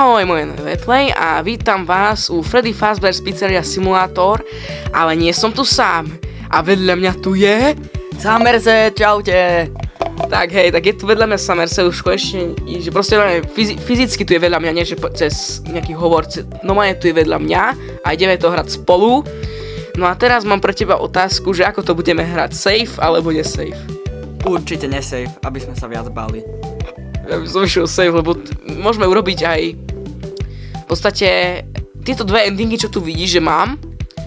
Ahoj, moje nové Play a vítam vás u Freddy Fazbear's Pizzeria Simulator, ale nie som tu sám. A vedľa mňa tu je... Samerse, čaute. Tak hej, tak je tu vedľa mňa Samerse už konečne, že proste fyzicky tu je vedľa mňa, nie že cez nejaký hovor, normálne tu je vedľa mňa a ideme to hrať spolu. No a teraz mám pre teba otázku, že ako to budeme hrať, safe alebo nesafe? Určite nesafe, aby sme sa viac bali. Ja by som išiel safe, lebo môžeme urobiť aj v podstate tieto dve endingy, čo tu vidíš, že mám,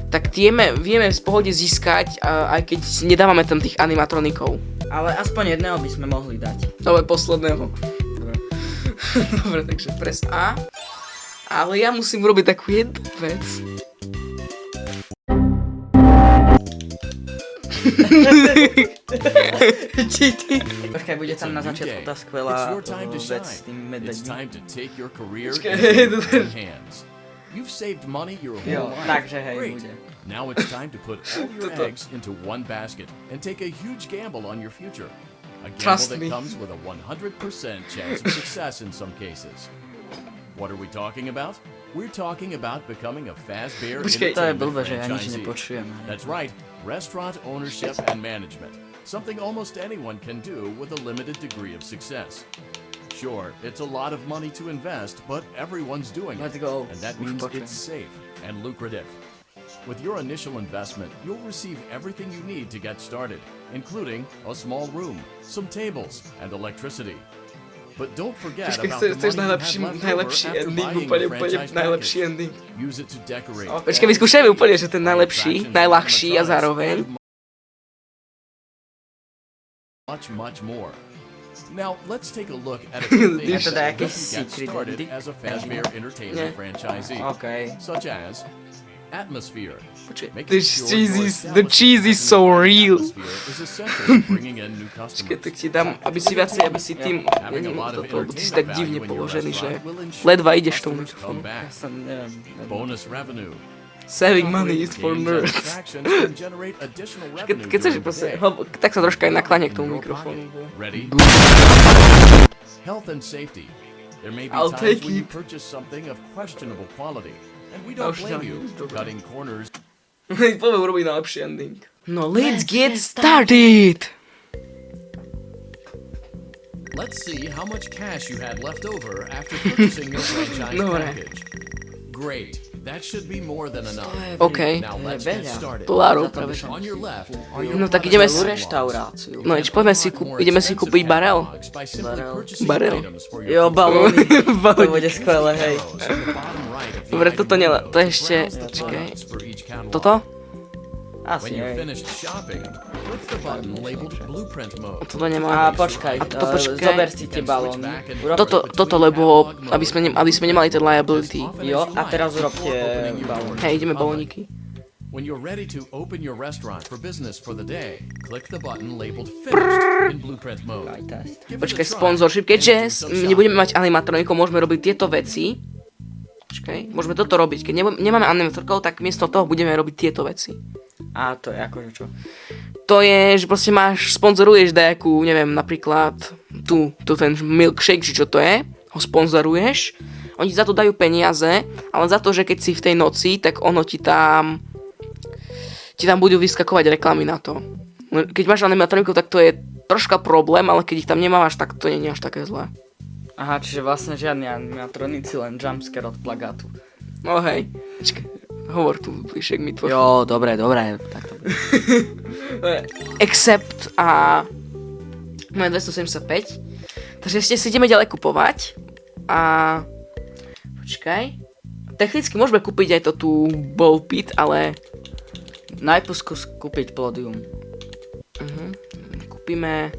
tak tie vieme v pohode získať, aj keď nedávame tam tých animatronikov. Ale aspoň jedného by sme mohli dať. Ale posledného. Dobre, takže press A. Ale ja musím urobiť takú jednu vec. Počkaj, bude tam na začiatku tá skvelá vec s tým medveďmi. You've saved money your Jo, whole life. takže hej, Great. bude. Now it's time to put all your eggs into one basket and take a huge gamble on your future. A gamble Trust that me. comes with a 100% chance of success in some cases. What are we talking about? We're talking about becoming a Fazbear Počkej. To je Entertainment blbé, že ja nič franchisee. nepočujem. That's right, restaurant ownership and management. Something almost anyone can do with a limited degree of success. Sure, it's a lot of money to invest, but everyone's doing Let's it. go. And that Už means počujem. it's safe and lucrative. With your initial investment, you'll receive everything you need to get started, including a small room, some tables, and electricity. But don't forget Počkej, about the chceš money you had left najlepší over after ending, buying úplne the franchise najlepší package. ending. Use it to decorate. Počkej, vyskúšajme úplne, že ten najlepší, najľahší a zároveň. Much more. Now, let's take a look at a few things Je to that nejaký help you get secret started ending? as a Fazbear Entertainment Yeah. franchisee, OK. such as atmosphere. Počkej, Making the sure cheese your is, the cheese is establishment so has an real. atmosphere is essential to bringing in new Počkej, customers. tak ti dám, aby si viacej, aby si tým, ja Having a neviem, lot of toto, lebo ty si entertainment tak divne value in your položený, že restaurant will ensure ledva ideš tomu customers come mikrofónu. back. Ja som, neviem. Bonus revenue. Saving money is for Games and nerds. attractions can generate additional revenue Keď chceš during the proste, day. tak sa troška aj nakláňa k In tomu your mikrofónu. pocket. Ready? Health and safety. There may be I'll times take when you it. purchase something of questionable quality, and we don't už blame ďalej, you. dobre. Cutting corners Poďme urobiť najlepší ending. No, let's get started! Let's see how much cash you had left over after purchasing your franchise Dobre. package. Great. That should be more than enough. OK, Now let's get veľa. started. dolárov práve. On your left are your No tak ideme Celú si, reštauráciu. no ideme si kúpiť barel. Barel. Jo, balóny. To bude skvelé, hej. Dobre, toto nie, to je ešte, čakaj, toto? Asi, When you're hej. finished shopping, click the button labeled Blueprint Mode. Toto A nemá. počkaj, to počkaj. zober si tie balóny. Toto, lebo, aby sme nemali ten liability. Jo, a teraz urobte balóny. Hej, ideme balóniky. When you're ready to open your restaurant for business for the day, click the button labeled Finished in Blueprint Mode. Aj test. Give it a Počkaj, try sponsorship, and keďže give it some shot. nebudeme mať animatronikov, môžeme robiť tieto veci. Počkaj, môžeme toto robiť. Keď nemáme animatorkov, tak miesto toho budeme robiť tieto veci. A to je akože čo? To je, že proste sponzoruješ nejakú, neviem, napríklad tu ten milkshake, či čo to je, ho sponzoruješ, oni ti za to dajú peniaze, ale za to, že keď si v tej noci, tak ono ti tam budú vyskakovať reklamy na to. Keď máš animatronikov, tak to je troška problém, ale keď ich tam nemáš, tak to nie je až také zlé. Aha, čiže vlastne žiadni animatronici, len jumpscare od plagátu. No hej, počkaj, hovor tu bližšie k mikrofónu. Jo, dobre, tak to bude. Except a máme 275, takže ešte si ideme ďalej kupovať a počkaj, technicky môžeme kúpiť aj to tu ball pit, ale Najprv skús kúpiť pódium. kúpime,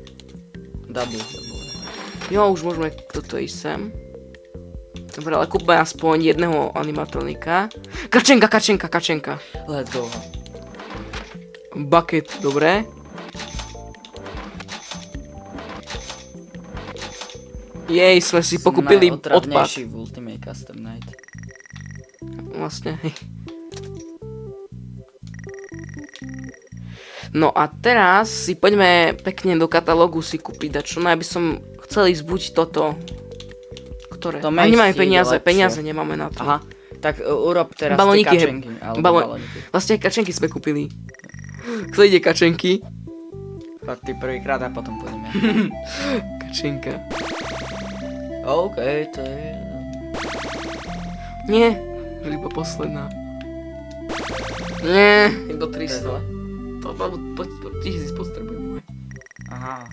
Double. jo už môžeme toto ísť sem. Dobre, ale kúpme aspoň jedného animatronika. Kačenka. Let's go. Bucket, dobre. Jej, sme si pokúpili odpad. Najotravnejší v Ultimate Custom Night. Vlastne, hej. No a teraz si poďme pekne do katalógu si kúpiť dačo. No ja by som chcel ísť buď toto. motore. To A nemáme Mace ide peniaze, lepšie. peniaze nemáme na to. Aha, tak urob teraz Balóniky, tie kačenky. Alebo balóniky. Vlastne kačenky sme kúpili. Kto ide kačenky? Poď ty prvýkrát a potom pôjdeme. Kačenka. OK, to je... Nie, iba posledná. Nie, iba 300. To po 1000 potrebujem. Aha.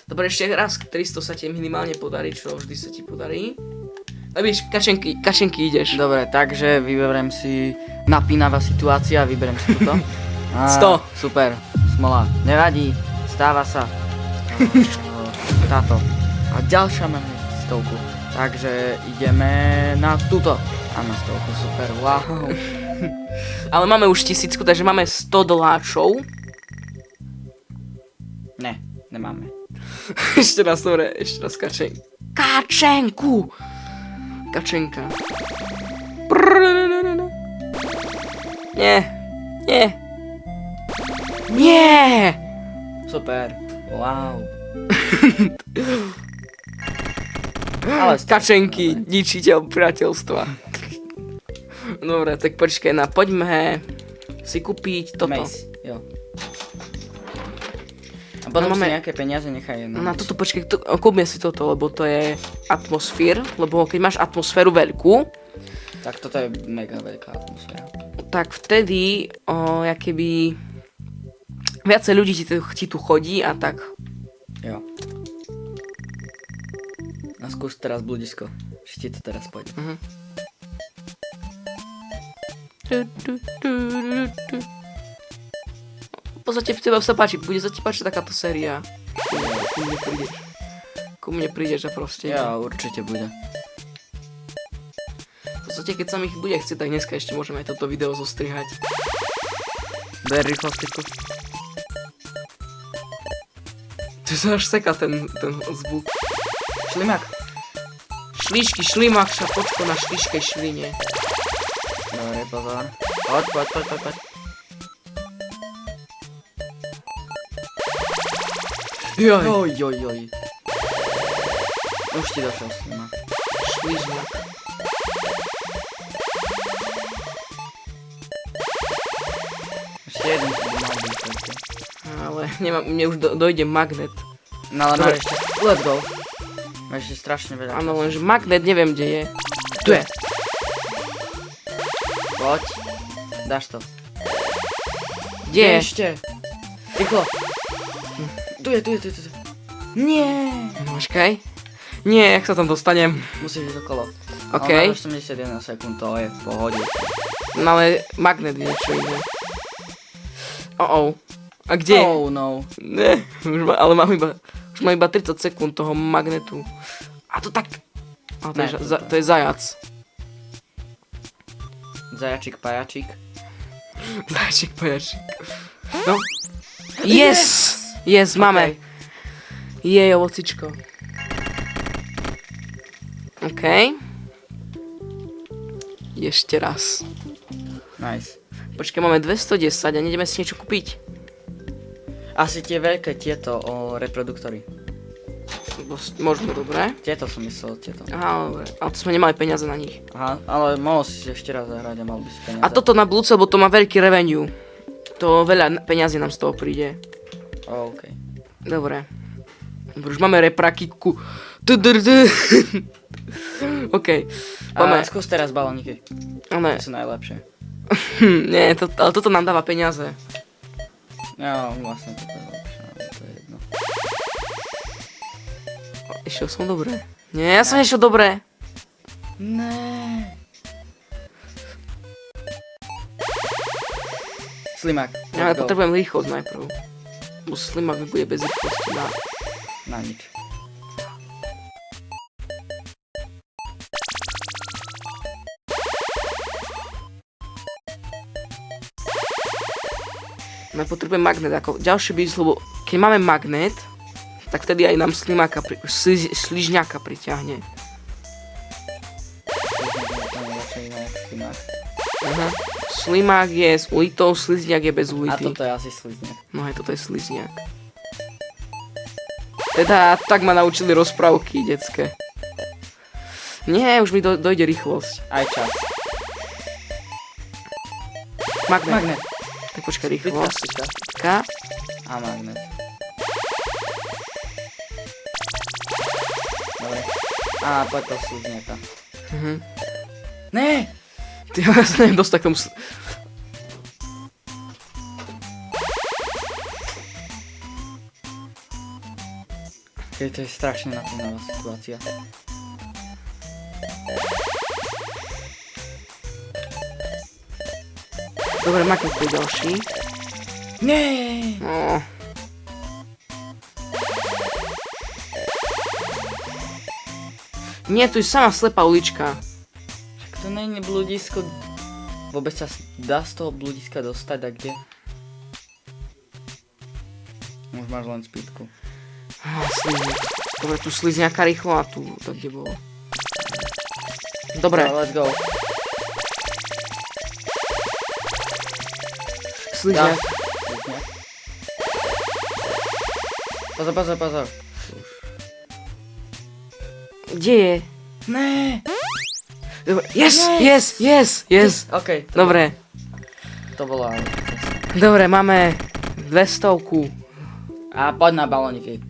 Dobre, ešte raz 300 sa ti minimálne podarí, čo vždy sa ti podarí. A víš, kačenky ideš. Dobre, takže vyberiem si napínavá situácia, vyberiem si toto. 100. Super, smola. Nevadí, stáva sa. Táto. A ďalšia máme 100. Takže ideme na túto. A na 100, super, wow. Ale máme už 1000, takže máme 100 doláčov. Ne, nemáme. Ešte raz, dobre, ešte raz Kačenku! Kačenka. Nie. Nie. Nie! Super, wow. Ale Kačenky, ničiteľ priateľstva. Dobre, tak počkaj, poďme si kúpiť toto. Mace, jo. A potom máme- si nejaké peniaze nechaj No na toto počkaj, kúpme si toto, lebo to je atmosfér, lebo keď máš atmosféru veľkú, Tak toto je mega veľká atmosféra. tak vtedy, keby viacej ľudí ti tu chodí a tak. Jo. A skús teraz bludisko. Že ti to teraz pôjde. V podstate teba sa páči, bude sa ti páčiť takáto séria. Ku mne prídeš a proste. Jo, určite bude. V podstate keď sa mi bude chcieť, tak dneska ešte môžeme aj toto video zostrihať. Ber rýchlo styku. Tu sa až seka ten zvuk. Šlimak. Šlišky, šlimak, šapočko na šliškej šline. Dobre, pozor. Poď. Joj. Joj. Už ti došiel slimak. Šližňak. Ešte jeden by mal byť. takže. Ale mne už dojde magnet. No ale Dobre. máš ešte. Let's go. Máš ešte strašne veľa. Áno, lenže magnet neviem, kde je. Tu je. Poď. Dáš to. Kde je? Ešte. Rýchlo. Tu je. Nie. Počkaj. Nie, jak sa tam dostanem. Musíš ísť okolo. OK. Ale máš 81 sekúnd, to je v pohode. No ale magnet je niečo iné. A kde? Oh no. Ne, ale mám iba 30 sekúnd toho magnetu. A to tak... A to, Ne, to je zajac. Zajačik, pajačik. Zajačik, pajačik. No. Yes! Yes, máme. Jej, ovocičko. OK. Ešte raz. Nice. Počkaj, máme 210 a nejdeme si niečo kúpiť. Asi tie veľké tieto reproduktory. Možno, dobre. Tieto som myslel, tieto. Aha, dobre. Ale to sme nemali peniaze na nich. Aha, ale mohol si ešte raz zahrať a mal by si peniaze. A toto na budúce, lebo to má veľký revenue. To veľa peňazí nám z toho príde. OK. Dobre. Už máme repraky ku... OK. Máme... A skús teraz balóniky. Ale... To sú najlepšie. Nie, ale toto nám dáva peniaze. No, vlastne toto je lepšie, ale to je jedno. Išiel som dobre. Nie, ja som išiel dobre. Ne. Slimak. Ale let's go. potrebujem rýchlosť najprv. Bo Slimak mi bude bez rýchlosti na... Na nič. No potrebujem magnet ako ďalší bys, lebo keď máme magnet, tak vtedy aj nám sližňáka priťahne. Slimak. Aha. Slimák je s ulitou, slizňák je bez A ulity. toto je asi slizňak. No aj toto je slizňák. Teda tak ma naučili rozprávky detské. Nie, už mi dojde rýchlosť. Aj čas. Magnet. Magnet. Tak počkaj, Bitka, rýchlosť. bitka. K. A magnet. Dobre. A poď to slúzniaka. Ne! Ty, ja sa neviem dostať k tomu... Keď to je strašne napínavá situácia. Dobre, magnet je ďalší. Nie! No. Nie, tu je sama slepá ulička. Však to není bludisko. Vôbec sa dá z toho bludiska dostať a kde? Už máš len spýtku. Slizňák. Dobre, tu slizňáka rýchlo a tu, tak kde bolo. Dobre, No, let's go. slizňák. Slizňák. Pozor, pozor, pozor. Kde je? Ne! Dobre, yes, Yes! yes. OK, Dobre, to bolo ale. dobre, máme 200. A poď na balóniky.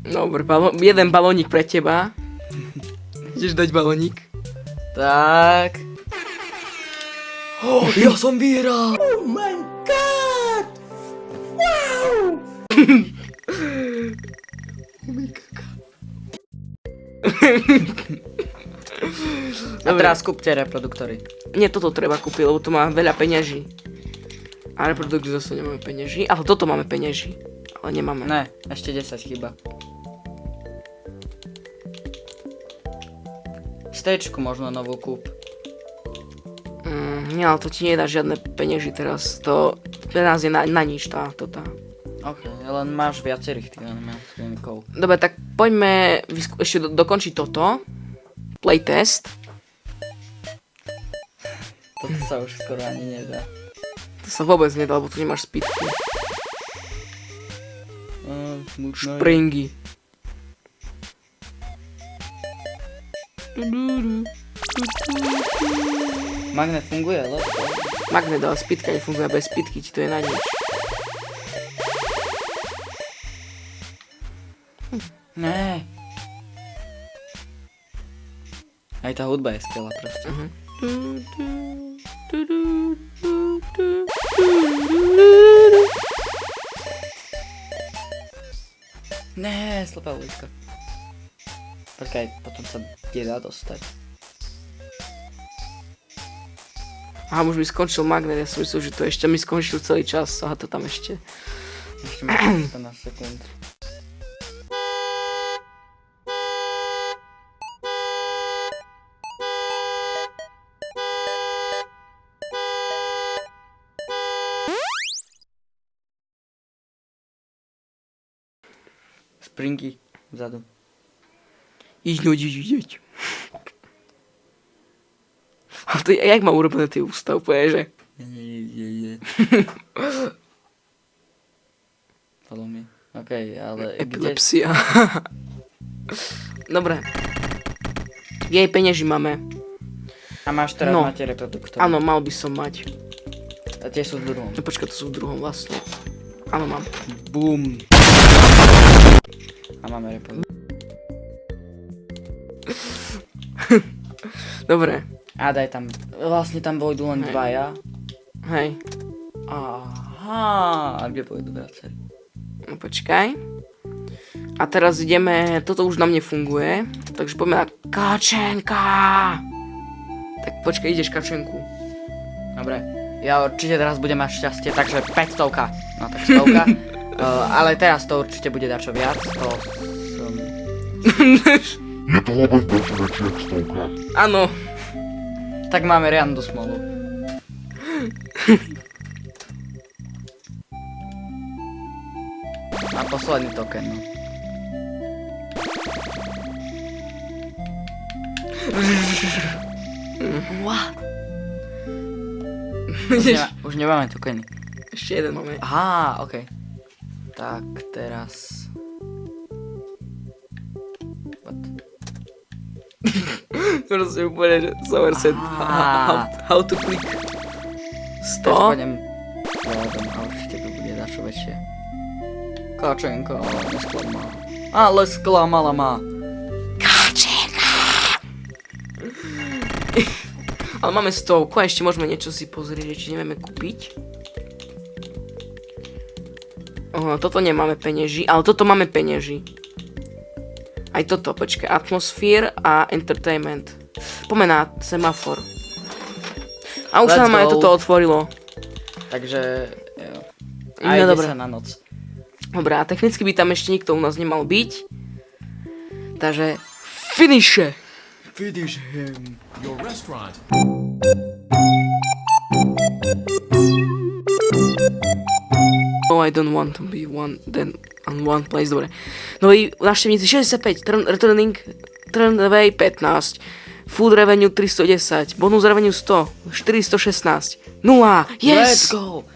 Dobre, jeden balónik pre teba. Ideš dať balónik? Tak. Oh, ja som vyhral! Oh my god! Wow! A teraz kúpte reproduktory. Nie, toto treba kúpiť, lebo to má veľa peňaží. A reprodukty zase nemáme peňaží, ale toto máme peňaží. Ale nemáme. Ne, ešte 10 chyba. Stečku možno novú kúp. Nie, ale to ti nedá žiadne peňaží teraz. To pre nás je na nič tá. Ok, len máš viacerých tých animácií. Dobre, tak poďme ešte dokončiť toto. Playtest. Toto sa už skoro ani nedá. To sa vôbec nedá, lebo tu nemáš spýtku. Springy. Magnet funguje, let's go. Magnet, ale spýtka nefunguje, bez spýtky ti to je na nič. Ne. Aj tá hudba je skvelá proste. Ne, slepá ulička. Počkaj, potom sa nedá dostať. Aha, už mi skončil magnet, ja som myslel, že to ešte mi skončil celý čas. Aha, to tam ešte. Ešte máš 14 sekúnd. Springy vzadu. Idieť. A to jak mám urobené tie ústa úplne, že? Follow me. OK, ale Epilepsia. Dobre. Jej peňaží máme. A máš teraz No. máte reproduktor. Áno, mal by som mať. A tie sú v druhom. No počkaj, to sú v druhom vlastne. Áno, mám. Boom. A máme reproduktor. Dobre. A daj tam, vlastne tam vojdu len Hej. dvaja. Hej. Aha, a kde pôjdu viacerí? No počkaj. A teraz ideme, toto už na mne funguje. Takže poďme na kačenka. Tak počkaj, ideš kačenku. Dobre, ja určite teraz budem mať šťastie, takže 500. No tak 100. Ale teraz to určite bude dačo viac, to som... Je to vôbec dačo väčšie jak 100. Áno. Tak máme riadnu smolu. A posledný token, no. What? Už nemáme tokeny. Ešte jeden máme. Aha, okej. Tak, teraz... What? Proste úplne, že sover set. How to click. 100. Pôjdem a určite to bude dačo väčšie. Kačenka, nesklamala. Ale sklamala ma. Ale máme 100 a ešte môžeme niečo si pozrieť, či nevieme kúpiť. Toto nemáme penieži, ale toto máme penieži. Aj toto, počkaj, atmosfér a entertainment. Poďme na semafor. A už Let's nám aj go. toto otvorilo. Takže, jo. No, A ide dobre. sa na noc. Dobre, a technicky by tam ešte nikto u nás nemal byť. Takže, finiše! Finish him. Your restaurant. No, I don't want to be on one place, dobre. No i návštevníci 65, turn away 15, food revenue 310, bonus revenue 100, 416, 0, Let's yes! go!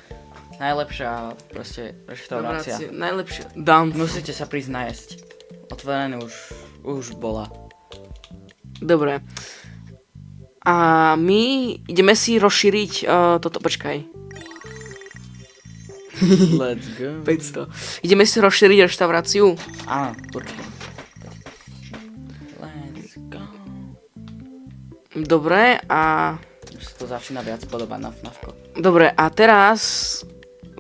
Najlepšia proste reštaurácia. Najlepšie, done. Musíte sa prísť najesť. Otvorené už bola. Dobre. A my ideme si rozšíriť toto, počkaj. Let's go. 500. Ideme si rozšíriť reštauráciu. Áno, určite. Let's go. Dobre, a... Už sa to začína viac podobať na FNAFko. Dobre, a teraz...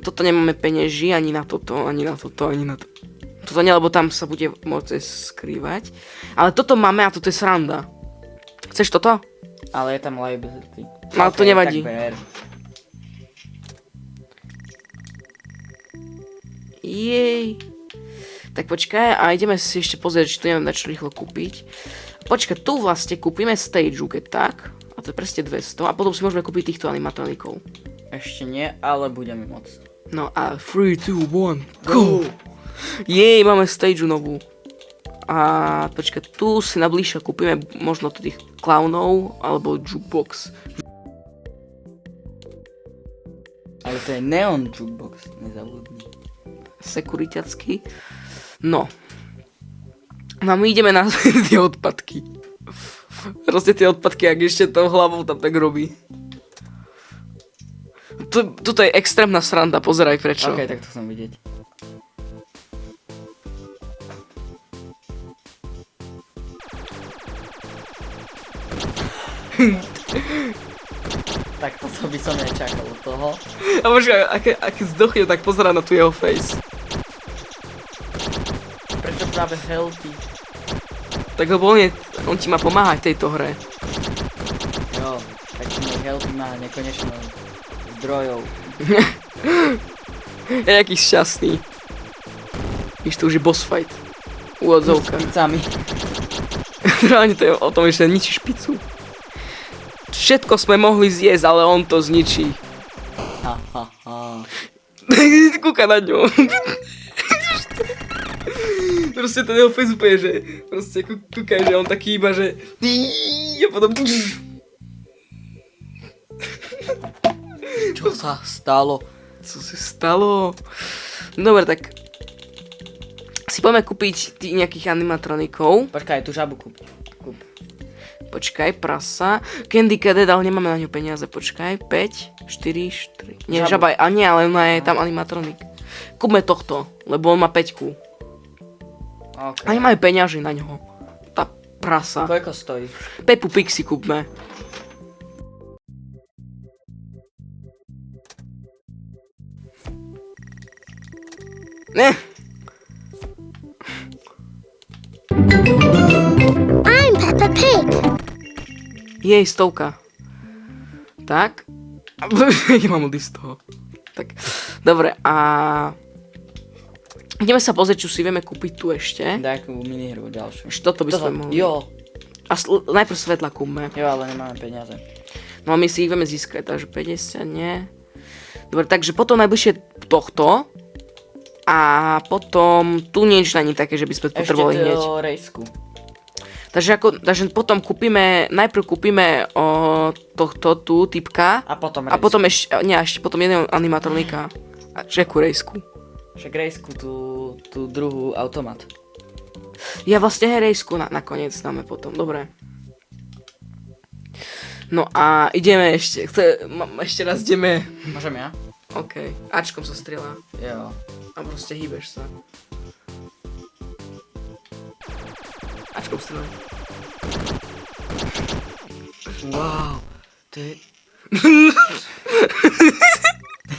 Toto nemáme penieži, ani na toto, ani na toto, ani na to. Toto nie, lebo tam sa bude môcť skrývať. Ale toto máme a toto je sranda. Chceš toto? Ale je tam liability. No, to nevadí. Tak ber. Jej. Tak počkaj, a ideme si ešte pozrieť, či tu neviem dať čo rýchlo kúpiť. Počkaj, tu vlastne kúpime stage, keď tak. A to je presne 200. A potom si môžeme kúpiť týchto animatronikov. Ešte nie, ale budeme môcť. No a 3, 2, 1, go! Jej, máme stage novú. A počkaj, tu si nabližšie kúpime možno tých klaunov, alebo jukebox. Ale to je neon jukebox, nezabudni. Sekuritiacky. No. No a my ideme na tie odpadky. Proste tie odpadky, ak ešte tou hlavou tam tak robí. Tuto je extrémna sranda, pozeraj prečo. Ok, tak to chcem vidieť. Tak toto by som nečakal od toho. A počkaj, aké zdochne, tak pozerá na tu jeho face. Prečo práve healthy? Tak lebo on ti má pomáhať v tejto hre. Jo, tak healthy má nekonečno zdrojov. Je jaký šťastný. Víš, to už je boss fight. Úvodzovka. S picami. Reálne to je o tom, že ničíš pizzu. Všetko sme mohli zjesť, ale on to zničí. Ha, ha, ha. Kúka na ňu. Proste ten jeho face úplne, že proste kúkaj, že on taký iba, že a potom Čo sa stalo? co sa stalo? Dobre, tak si poďme kúpiť nejakých animatronikov. Počkaj, tú žabu kúp. Počkaj, prasa. Candy Cadet, ale nemáme na ňu peniaze. Počkaj, 5, 4, 4. Nie, Žabu. žaba, a nie, ale ona je tam animatronik. Kúpme tohto, lebo on má 5. Okay. A nemáme peňaži na ňoho. Tá prasa. Koľko stojí? Pepu Pixi kúpme. Ne. I'm Peppa Pig. Jej, 100. Tak. Nemám odísť z toho. Tak, dobre, a... Ideme sa pozrieť, čo si vieme kúpiť tu ešte. Nejakú minihru ďalšiu. Ešte toto by sme mohli. Jo, A najprv svetla kúpme. jo, ale nemáme peniaze. No a my si ich vieme získať, takže 50, nie. Dobre, takže potom najbližšie tohto. A potom tu niečo není také, že by sme potrebovali hneď. Ešte to rejsku. Takže potom kúpime, najprv kúpime tohto tu typka. A potom A rejsku. potom ešte potom jedného animatronika. A Jacku Rejsku. Však rejsku, tú druhú automat. Ja vlastne Rejsku nakoniec dáme potom, dobre. No a ideme ešte, ešte raz ideme. Môžem ja? OK, Ačkom sa strieľa. Jo. A proste hýbeš sa. Ačkom strieľa. Wow. To je...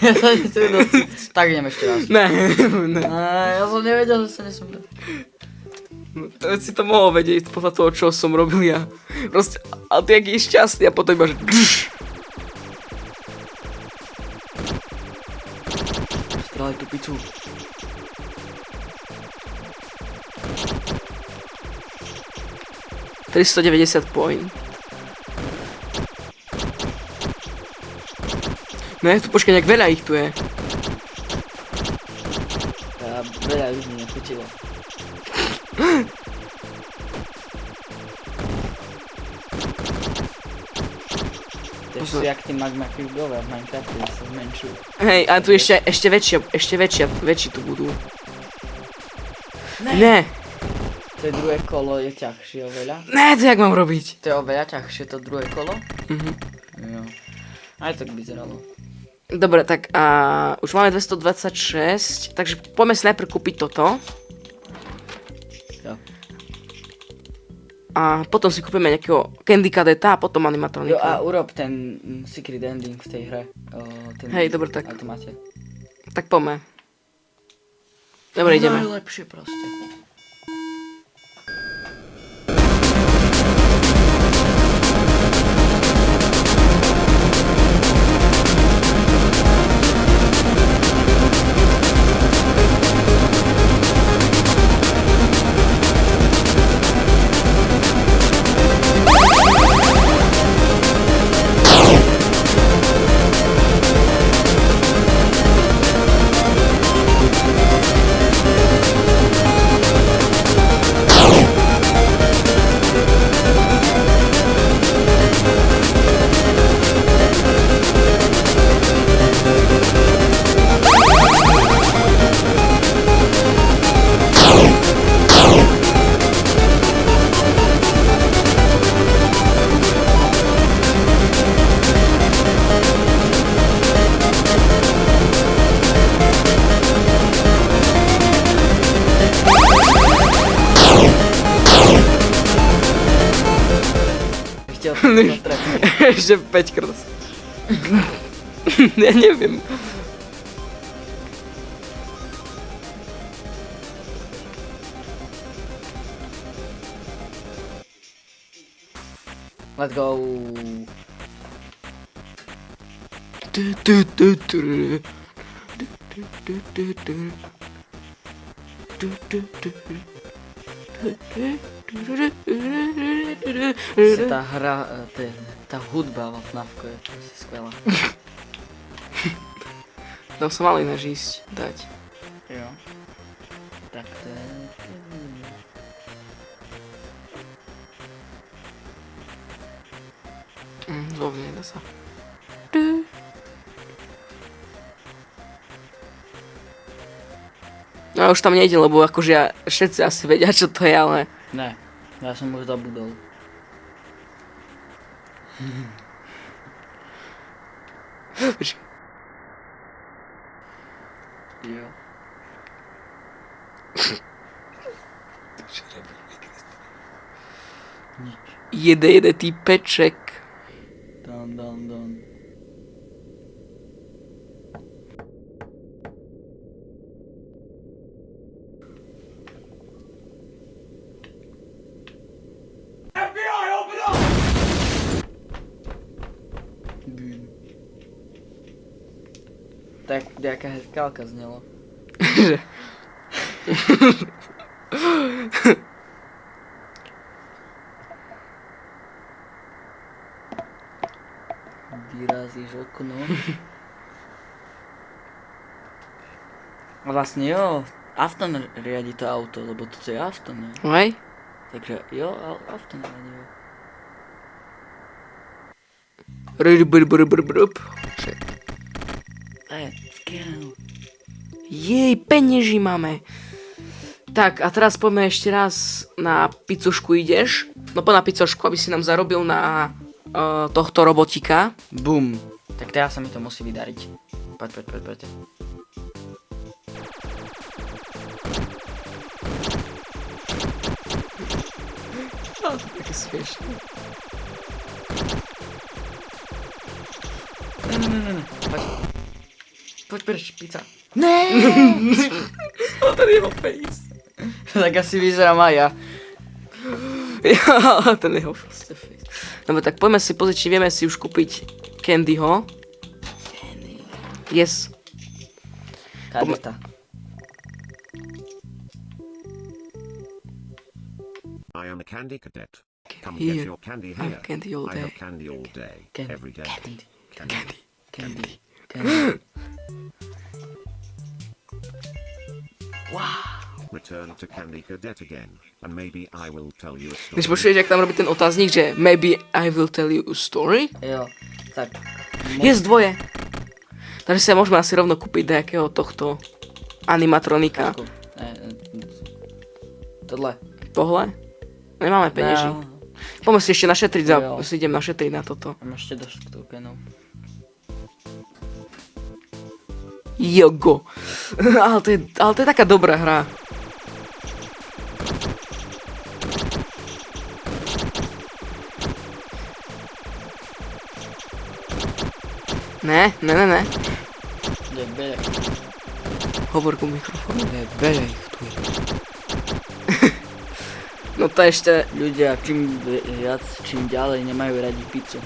Ja sa nechcem dostať. Tak idem ešte raz. Ne. Ja som nevedel, že sa nesmiem dať. To si to mohol vedieť podľa toho, čo som robil ja. Proste, ale ty jak je šťastný a potom iba, že... Strelaj tú piču. $390 point. No je tu, počkaj, nejak veľa ich tu je. Ja veľa už mi nechutilo. To sú jak tí magma cubové v Minecrafte, že sa zmenšujú. Hej, a tu ešte väčší tu budú. Ne, To je druhé kolo, je ťažšie oveľa. ne, to jak mám robiť? To je oveľa ťažšie, to druhé kolo. Mhm. Jo. Aj tak vyzeralo. Dobre, tak a už máme 226, takže poďme si najprv kúpiť toto. Jo. A potom si kúpime nejakého Candy Cadeta a potom Jo, animatronika. a urob ten secret ending v tej hre. Ten Hej, dobre, tak. automate. Tak poďme. Dobre, ideme. Najlepšie proste. Chtěl jsem to trefit. Ešte 5 krát. Ja neviem. Let's go. Ta hra, ta hudba v FNAFku je prostě skvělá. Tam som mal ináč ísť dať. Jo. Tak to je... Zlovne, nedá sa. No už tam nejde, lebo akože všetci asi vedia, čo to je, ale... Ne, já jsem už zabudol. Počkaj. Jo. Nič. Jede týpeček. Don. Bum. Tak nejaká hezkálka znelo. Že? Vyrazíš okno. A vlastne jo, Afton riadi to auto, lebo toto je Afton, ne? Hej? Takže jo, Afton riadi ho. Rup. Let's go. Jej, penieži máme. Tak, a teraz poďme ešte raz na pizzušku ideš. No poď na pizzušku, aby si nám zarobil na tohto robotika. Bum. Tak teraz sa mi to musí vydariť. Poď. Také smiešné. Poď preč, pizza. Ten jeho face. Tak asi vyzerám aj ja. Ja, ten jeho proste face. Dobre, tak poďme si pozrieť, či vieme si už kúpiť Candyho. Yes. Kadeta. I am a candy cadet. Come Here. get your candy I here. have candy all I day. have candy all day. Candy, Every day. Candy. Return to Candy Cadet again. And maybe I will tell you a Když story. počuješ, jak tam robí ten otáznik, že maybe I will tell you a story? Jo, tak. Je dvoje. Takže si môžeme asi rovno kúpiť nejakého tohto animatronika. Tohle. Tohle? Nemáme penieži. No, Poďme si ešte našetriť, Jo. si idem našetriť na toto. mám ešte dosť tokenov. Jogo. ale to je taká dobrá hra. Ne. Je belek. Hovor ku mikrofónu. Je belek tu. No to ešte... Ľudia čím viac, čím ďalej nemajú radi pizzu.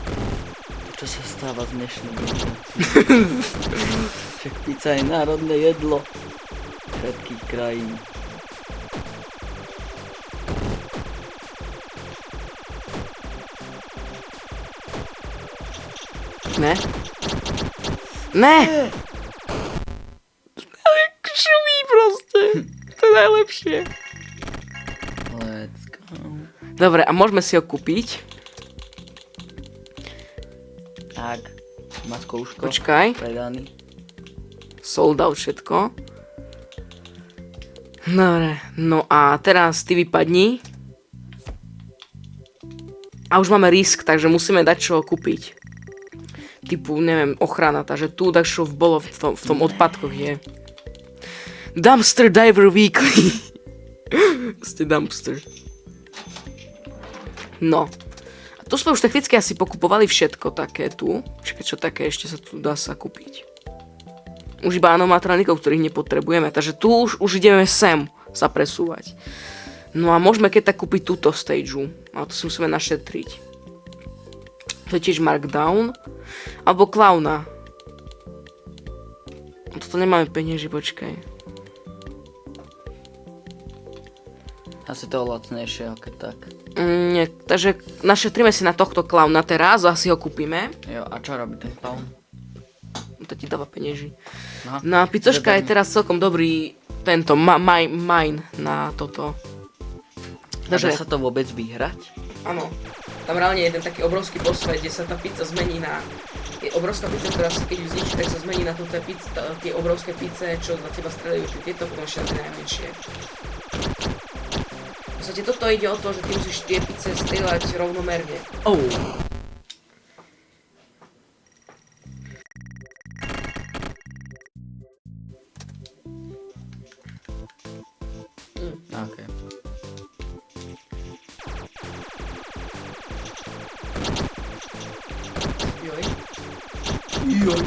Čo sa stáva z dnešnej generácie? Však pizza je národné jedlo všetkých krajín. Ne? Ne! Ale šumí proste. To je najlepšie. Let's go. Dobre, a môžeme si ho kúpiť. Tak, má skouško. Počkaj. Predaný. Sold out všetko. Dobre, no a teraz ty vypadni. A už máme risk, takže musíme dať čo kúpiť. Typu, neviem, ochrana, takže tu čo bolo v tom odpadkoch je. Dumpster Diver Weekly. Ste dumpster. No. A tu sme už technicky asi pokupovali všetko také tu. Čakaj, čo také ešte sa tu dá sa kúpiť. Už iba animatronikov, ktorých nepotrebujeme. Takže tu už ideme sem sa presúvať. No a môžeme keď tak kúpiť túto stageu. Ale to si musíme našetriť. To je tiež Markdown. Alebo Klauna. Toto nemáme peniazy, počkaj. Asi to lacnejšie, keď tak. Nie, takže našetríme si na tohto Klauna teraz a si ho kúpime. Jo, a čo robí ten clown? To ti dáva peniazy. Aha. No a pizzoška je Zadarmo. teraz celkom dobrý tento mine na toto. Dá sa to vôbec vyhrať? Áno. Tam reálne je jeden taký obrovský posvet, kde sa tá pizza zmení na... Je obrovská pizza, ktorá sa keď ju zničí, tak sa zmení na tie obrovské pizze, čo na teba strelajú tieto, potom ešte na tie najmenšie. V podstate toto ide o to, že ty musíš tie pizze strieľať rovnomerne. Oh. OK. Joj. Joj.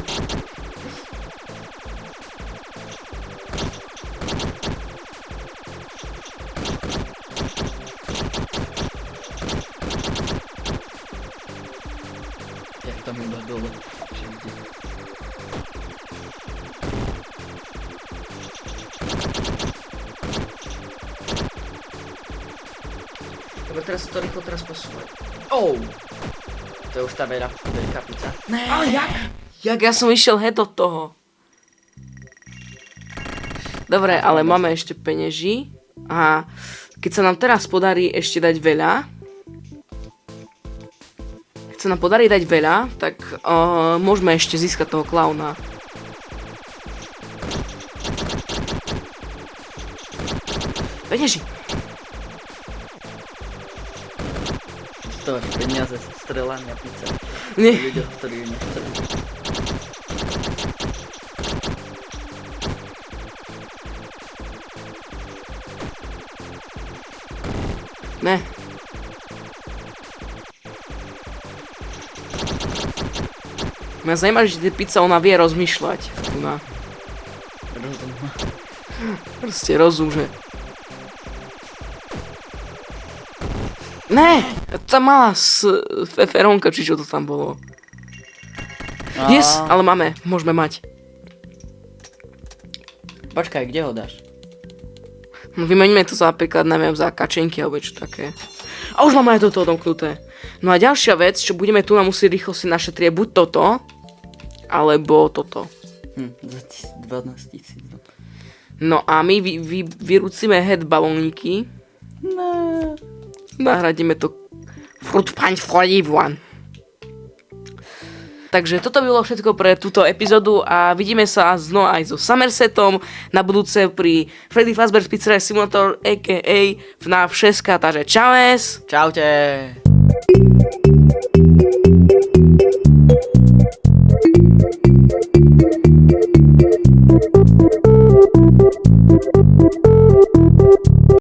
Jak tam iba dole. Všade. Dobre, teraz sa to rýchlo posúva. Oh! To je už tá veľká pizza. Ne. Ale jak? Jak ja som išiel head od toho. Dobre, ale máme ešte penieži. A keď sa nám teraz podarí ešte dať veľa, tak môžeme ešte získať toho klauna. Penieži. 100 investovať peniaze z strelania pizza. Nie. Ľudia, ktorí ju nechceli. Ne. Mňa zaujíma, že tie pizza ona vie rozmýšľať. Ona Rozum. proste rozum, že... Ne! Tam mala feferonka, či čo to tam bolo. Yes, ale máme, môžeme mať. Počkaj, kde ho dáš? No, vymeníme to za napríklad, neviem, za kačenky alebo čo také. A už máme aj toto odomknuté. No a ďalšia vec, čo budeme tu musieť rýchlo si našetriť, buď toto, alebo toto. Za 12 000. No a my vyrúcime head balóniky. No. Nahradíme to Fruit Punch for everyone. Takže toto by bolo všetko pre túto epizódu a vidíme sa znova aj so Somersetom na budúce pri Freddy Fazbear's Pizzeria Simulator a.k.a. FNAF 6. Takže čaues! Čaute.